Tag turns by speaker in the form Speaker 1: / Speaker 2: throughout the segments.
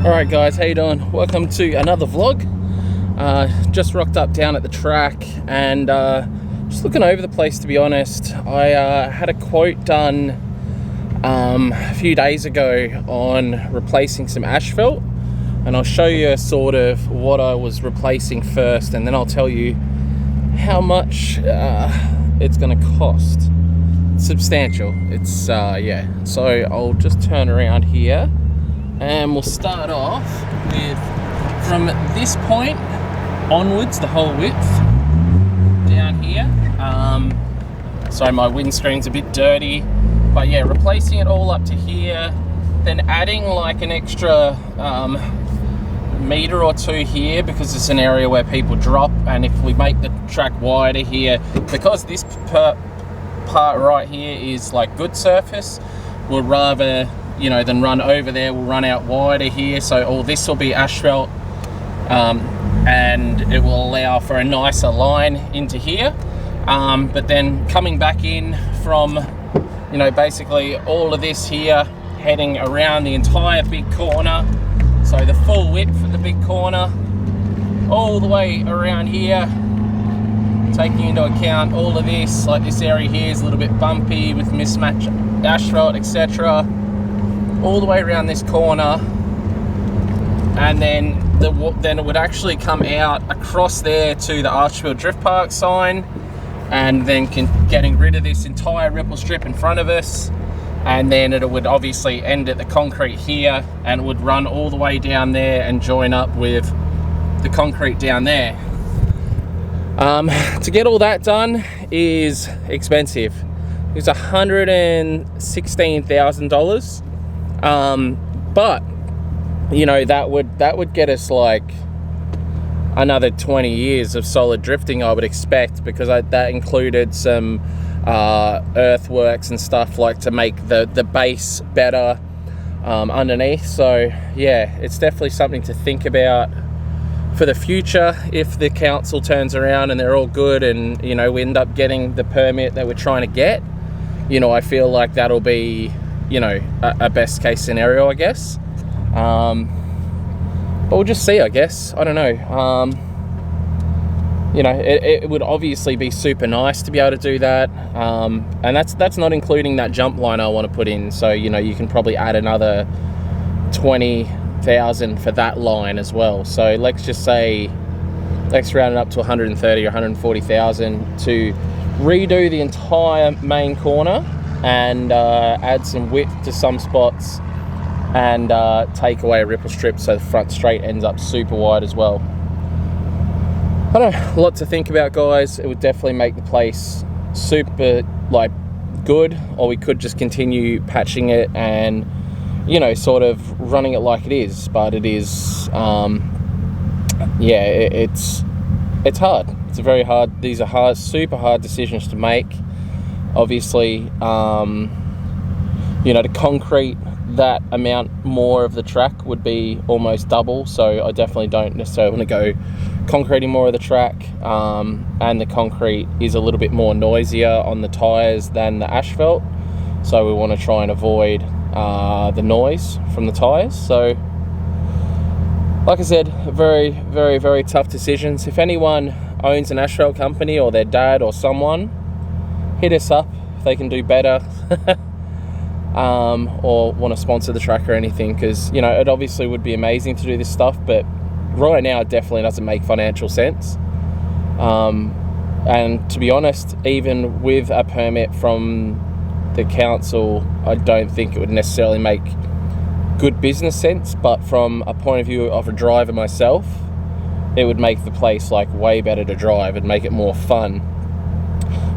Speaker 1: Alright guys, how you doing? Welcome to another vlog. Just rocked up down at the track and just looking over the place, to be honest. I had a quote done a few days ago on replacing some asphalt, and I'll show you sort of what I was replacing first, and then I'll tell you how much it's going to cost. It's substantial. It's yeah, so I'll just turn around here and we'll start off with from this point onwards, the whole width down here. So my windscreen's a bit dirty, but yeah, replacing it all up to here, then adding like an extra meter or two here because it's an area where people drop, and if we make the track wider here, because this part right here is like good surface, we'll rather, you know, than run over there, we'll run out wider here. So all this will be asphalt, and it will allow for a nicer line into here. But then coming back in from, you know, basically all of this here, heading around the entire big corner, so the full width of the big corner, all the way around here, taking into account all of this, like this area here is a little bit bumpy with mismatched asphalt, etc. all the way around this corner, and then it would actually come out across there to the Archfield Drift Park sign, and then getting rid of this entire ripple strip in front of us, and then it would obviously end at the concrete here, and it would run all the way down there and join up with the concrete down there. To get all that done is expensive. It's $116,000. But you know, that would get us like another 20 years of solid drifting, I would expect, because that included some earthworks and stuff, like to make the base better underneath. So yeah, it's definitely something to think about for the future. If the council turns around and they're all good, and you know, we end up getting the permit that we're trying to get, you know, I feel like that'll be, you know, a best case scenario, I guess. But we'll just see, I guess. I don't know. You know, it would obviously be super nice to be able to do that. And that's not including that jump line I want to put in. So, you know, you can probably add another 20,000 for that line as well. So let's just say, let's round it up to 130 or 140,000 to redo the entire main corner, and add some width to some spots, and take away a ripple strip so the front straight ends up super wide as well. I don't know, a lot to think about, guys. It would definitely make the place super like good, or we could just continue patching it and, you know, sort of running it like it is. But it is yeah, it's hard. It's a very hard, these are hard, super hard decisions to make. Obviously, you know, to concrete that amount more of the track would be almost double, so I definitely don't necessarily want to go concreting more of the track, and the concrete is a little bit more noisier on the tyres than the asphalt, so we want to try and avoid the noise from the tyres. So like I said, very, very, very tough decisions. If anyone owns an asphalt company, or their dad or someone, hit us up if they can do better. Or want to sponsor the track or anything, because, you know, it obviously would be amazing to do this stuff, but right now it definitely doesn't make financial sense. And to be honest, even with a permit from the council, I don't think it would necessarily make good business sense, but from a point of view of a driver myself, it would make the place like way better to drive and make it more fun.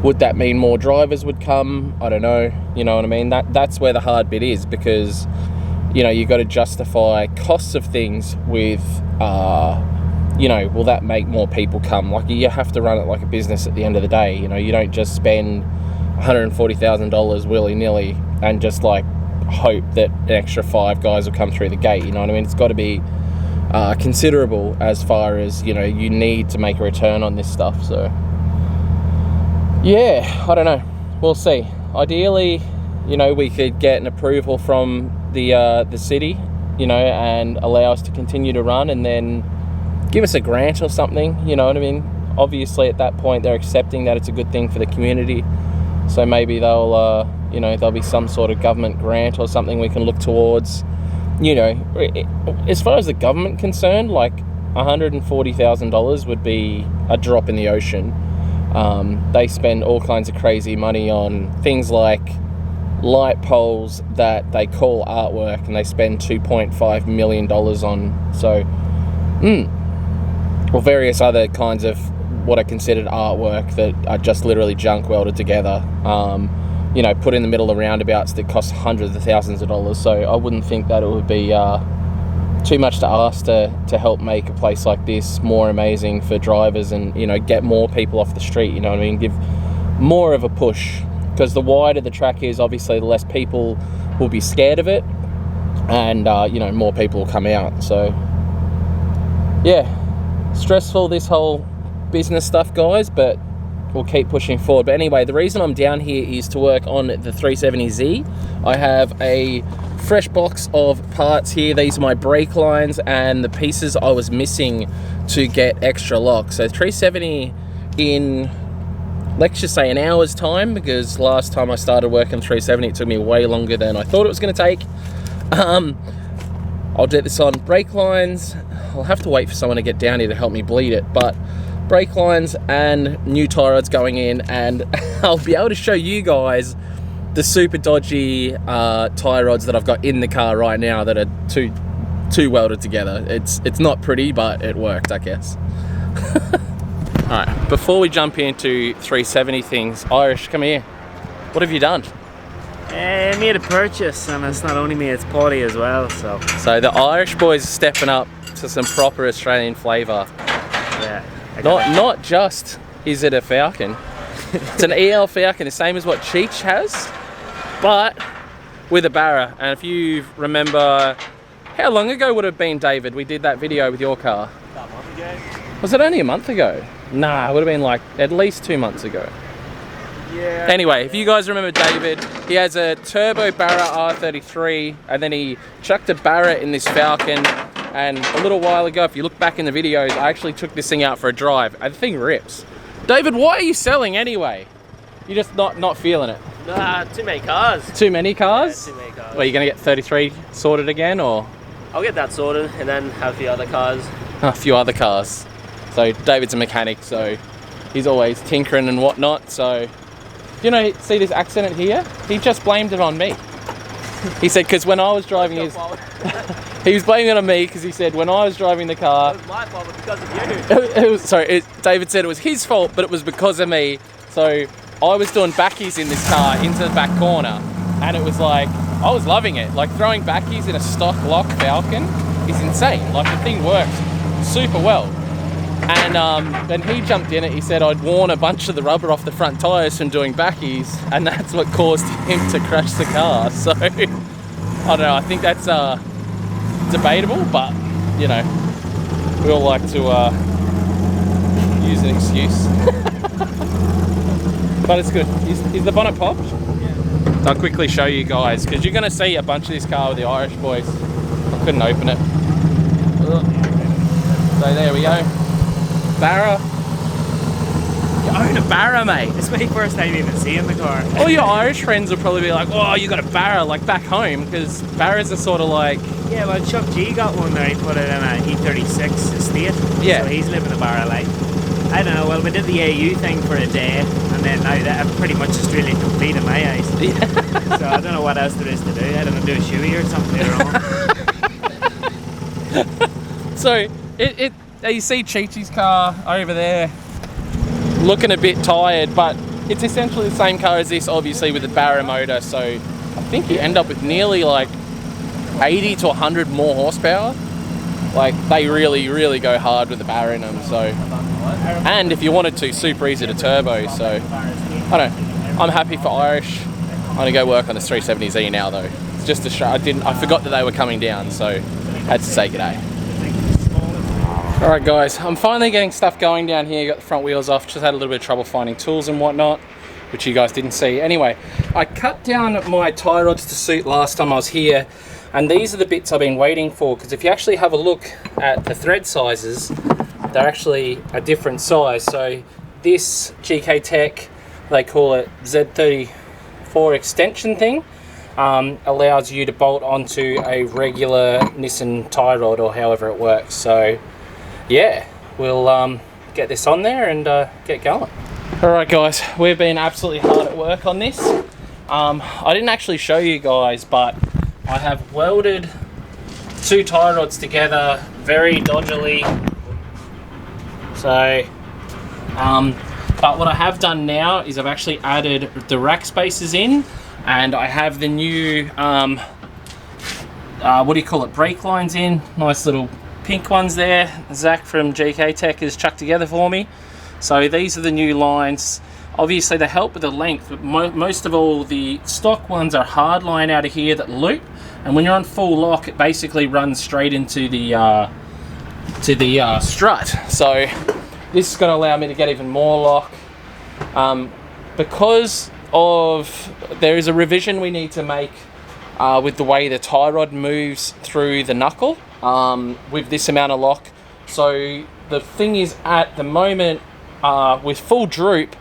Speaker 1: Would that mean more drivers would come? I don't know. You know what I mean? That's where the hard bit is, because, you know, you got to justify costs of things with, you know, will that make more people come? Like, you have to run it like a business at the end of the day. You know, you don't just spend $140,000 willy-nilly and just like hope that an extra 5 guys will come through the gate. You know what I mean? It's got to be considerable as far as, you know, you need to make a return on this stuff. So yeah, I don't know. We'll see. Ideally, you know, we could get an approval from the city, you know, and allow us to continue to run, and then give us a grant or something, you know what I mean? Obviously at that point they're accepting that it's a good thing for the community, so maybe they'll you know, there'll be some sort of government grant or something we can look towards. You know, as far as the government concerned, like $140,000 would be a drop in the ocean. They spend all kinds of crazy money on things like light poles that they call artwork, and they spend $2.5 million on. So, or various other kinds of what are considered artwork that are just literally junk welded together. You know, put in the middle of roundabouts that cost hundreds of thousands of dollars. So I wouldn't think that it would be too much to ask to help make a place like this more amazing for drivers, and, you know, get more people off the street, you know what I mean? Give more of a push, because the wider the track is, obviously the less people will be scared of it, and you know, more people will come out. So yeah, stressful, this whole business stuff, guys, but we'll keep pushing forward. But anyway, the reason I'm down here is to work on the 370Z. I have a fresh box of parts here. These are my brake lines and the pieces I was missing to get extra lock. So 370 in, let's just say, an hour's time, because last time I started working 370 it took me way longer than I thought it was going to take. I'll do this on brake lines. I'll have to wait for someone to get down here to help me bleed it, but brake lines and new tie rods going in, and I'll be able to show you guys the super dodgy tie rods that I've got in the car right now that are too welded together. It's not pretty, but it worked, I guess. Alright, before we jump into 370 things, Irish, come here. What have you done?
Speaker 2: I made a purchase, and it's not only me, it's Paulie as well. So
Speaker 1: the Irish boys are stepping up to some proper Australian flavour.
Speaker 2: Yeah.
Speaker 1: Not just is it a Falcon, it's an EL Falcon, the same as what Cheech has, but with a Barra. And if you remember, how long ago would it have been, David, we did that video with your car?
Speaker 2: About a month ago.
Speaker 1: Was it only a month ago? Nah, it would have been like at least 2 months ago.
Speaker 2: Yeah.
Speaker 1: Anyway, if you guys remember David, he has a turbo Barra R33, and then he chucked a Barra in this Falcon. And a little while ago, if you look back in the videos, I actually took this thing out for a drive, and the thing rips. David, why are you selling anyway? You're just not feeling it?
Speaker 2: Nah, too many cars.
Speaker 1: Too many cars?
Speaker 2: Yeah, too many cars.
Speaker 1: Well, you're going to get 33 sorted again, or?
Speaker 2: I'll get that sorted, and then have a few other cars.
Speaker 1: A few other cars. So David's a mechanic, so he's always tinkering and whatnot. So, you know, see this accident here? He just blamed it on me. He said, because when I was driving his... He was blaming it on me because he said when I was driving the car...
Speaker 2: It was my fault, but because of you.
Speaker 1: David said it was his fault, but it was because of me. So I was doing backies in this car into the back corner, and it was like, I was loving it. Like, throwing backies in a stock lock Falcon is insane. Like, the thing works super well. And then he jumped in it. He said I'd worn a bunch of the rubber off the front tyres from doing backies, and that's what caused him to crash the car. So I don't know, I think that's debatable, but you know, we all like to use an excuse. But it's good. Is the bonnet popped? Yeah. I'll quickly show you guys, because you're going to see a bunch of this car with the Irish boys. I couldn't open it. So there we go. Barra. You own a Barra, mate.
Speaker 2: It's my first time even seeing the car.
Speaker 1: All your Irish friends will probably be like, oh, you got a Barra, like back home, because Barras are sort of like...
Speaker 2: Yeah, well, Chuck G got one there. He put it in a E36 estate.
Speaker 1: Yeah.
Speaker 2: So he's living a Barra life. I don't know, well, we did the AU thing for a day, and then now that's pretty much Australia complete in my eyes. Yeah. So I don't know what else there is to do. I don't know, do a shoey or something later on.
Speaker 1: So, you see Chi-Chi's car over there, looking a bit tired, but it's essentially the same car as this, obviously, with the Barra motor. So I think you end up with nearly like 80 to 100 more horsepower. Like, they really, really go hard with the Barra in them. So, and if you wanted to, super easy to turbo. So I don't know, I'm happy for Irish. I'm gonna go work on the 370Z now though. It's just a show. I forgot that they were coming down, so had to say g'day. Alright guys, I'm finally getting stuff going down here. Got the front wheels off, just had a little bit of trouble finding tools and whatnot. which you guys didn't see. Anyway, I cut down my tie rods to suit last time I was here, and these are the bits I've been waiting for, because if you actually have a look at the thread sizes, they're actually a different size. So this GK Tech, they call it Z34 extension thing, allows you to bolt onto a regular Nissan tie rod, or however it works. So yeah, we'll get this on there and get going. Alright guys, we've been absolutely hard at work on this. I didn't actually show you guys, but I have welded 2 tie rods together very dodgily. So, but what I have done now is I've actually added the rack spacers in, and I have the new, what do you call it, brake lines in. Nice little pink ones there. Zach from GK Tech has chucked together for me. So these are the new lines. Obviously they help with the length, but most of all the stock ones are hard line out of here that loop, and when you're on full lock it basically runs straight into the strut. So this is going to allow me to get even more lock. Because of, there is a revision we need to make with the way the tie rod moves through the knuckle with this amount of lock. So the thing is, at the moment, with full droop,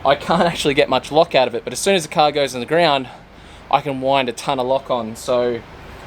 Speaker 1: I can't actually get much lock out of it, but as soon as the car goes on the ground, I can wind a ton of lock on. So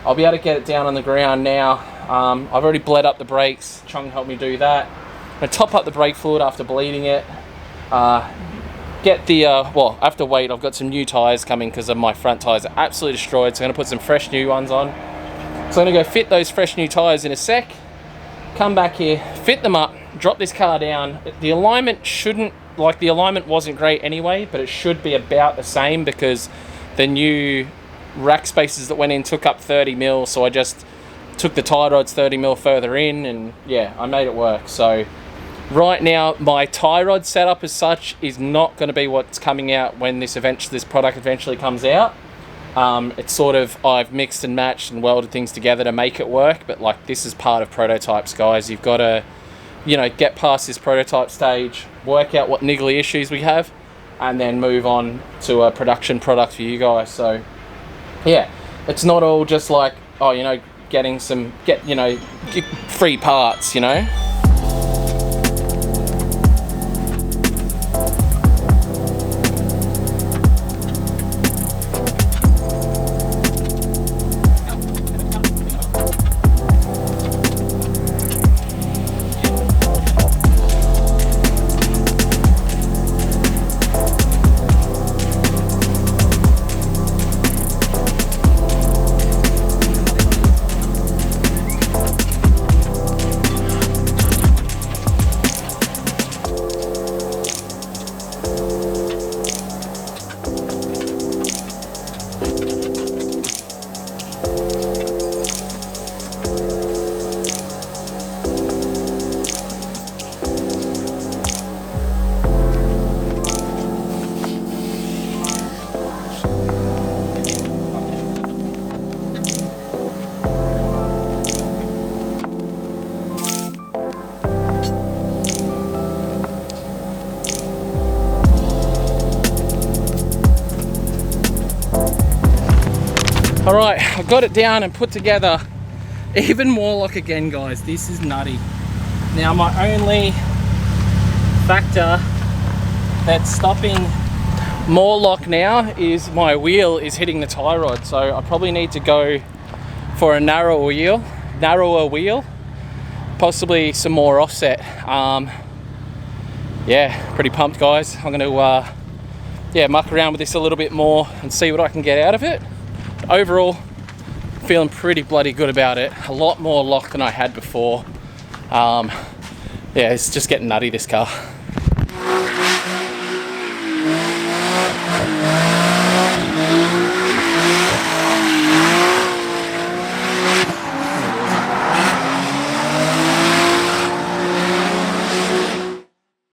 Speaker 1: I'll be able to get it down on the ground now. I've already bled up the brakes. Chung helped me do that. I'm going to top up the brake fluid after bleeding it. Get the, well, I have to wait. I've got some new tyres coming because my front tyres are absolutely destroyed, so I'm going to put some fresh new ones on. So I'm going to go fit those fresh new tyres in a sec, come back here, fit them up, drop this car down. The alignment shouldn't, like the alignment wasn't great anyway, but it should be about the same because the new rack spacers that went in took up 30 mil, so I just took the tie rods 30 mil further in, and yeah, I made it work. So right now my tie rod setup as such is not going to be what's coming out when this product eventually comes out. It's sort of, I've mixed and matched and welded things together to make it work, but like this is part of prototypes, guys. You've got to, you know, get past this prototype stage, work out what niggly issues we have, and then move on to a production product for you guys. So yeah, it's not all just like, oh, you know, getting some, you know, free parts, you know. Alright, I got it down and put together. Even more lock again, guys. This is nutty. Now my only factor that's stopping more lock now is my wheel is hitting the tie rod. So I probably need to go for a narrower wheel, possibly some more offset. Yeah, pretty pumped, guys. I'm going to yeah, muck around with this a little bit more and see what I can get out of it. Overall, feeling pretty bloody good about it. A lot more lock than I had before. Yeah, it's just getting nutty, this car.